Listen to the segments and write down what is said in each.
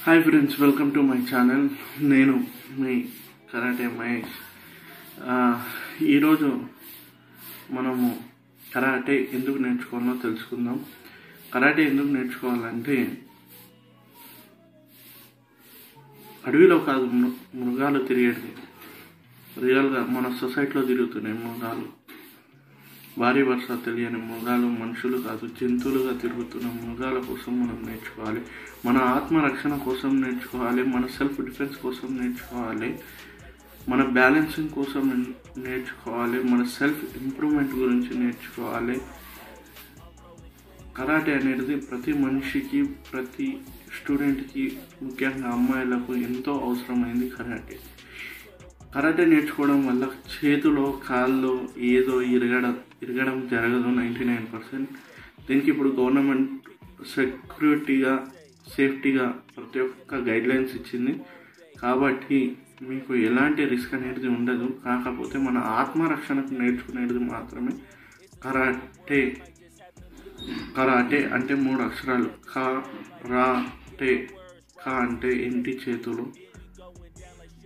Hi friends, welcome to my channel. నేను మీ karate Mahesh. ఈరోజు మనము కరాటే ఎందుకు నేర్చుకోవాలో తెలుసుకుందాం. కరాటే ఎందుకు నేర్చుకోవాలంటే అడవిలో కాదు, మృగాలు తిరిగేది రియల్గా మన సొసైటీలో తిరుగుతున్నాయి మృగాలు. భారీ వర్ష తెలియని మృగాలు, మనుషులు కాదు జంతువులుగా తిరుగుతున్న మృగాల కోసం మనం నేర్చుకోవాలి. మన ఆత్మరక్షణ కోసం నేర్చుకోవాలి, మన సెల్ఫ్ డిఫెన్స్ కోసం నేర్చుకోవాలి, మన బ్యాలెన్సింగ్ కోసం నేర్చుకోవాలి, మన సెల్ఫ్ ఇంప్రూవ్మెంట్ గురించి నేర్చుకోవాలి. కరాటే అనేది ప్రతి మనిషికి, ప్రతి స్టూడెంట్కి, ముఖ్యంగా అమ్మాయిలకు ఎంతో అవసరమైంది కరాటే నేర్చుకోవడం వల్ల చేతిలో కాళ్ళు ఏదో ఇరగడం జరగదు 99%. దీనికి ఇప్పుడు గవర్నమెంట్ సెక్యూరిటీగా, సేఫ్టీగా ప్రతి ఒక్క గైడ్లైన్స్ ఇచ్చింది. కాబట్టి మీకు ఎలాంటి రిస్క్ అనేది ఉండదు. కాకపోతే మన ఆత్మరక్షణకు నేర్చుకునేది మాత్రమే కరాటే. కరాటే అంటే 3 అక్షరాలు. కరాటే. క అంటే ఎంటి చేతులు,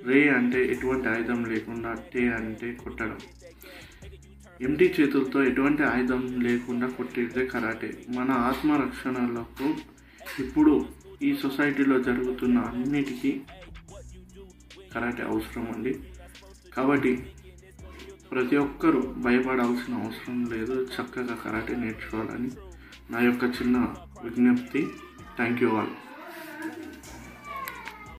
రే అంటే ఎటువంటి ఆయుధం లేకుండా, టే అంటే కొట్టడం. ఎంటి చేతులతో ఎటువంటి ఆయుధం లేకుండా కొట్టేదే కరాటే. మన ఆత్మరక్షణలకు ఇప్పుడు ఈ సొసైటీలో జరుగుతున్న అన్నిటికీ కరాటే అవసరం అండి. కాబట్టి ప్రతి ఒక్కరూ భయపడాల్సిన అవసరం లేదు. చక్కగా కరాటే నేర్చుకోవాలని నా యొక్క చిన్న విజ్ఞప్తి. Thank you all.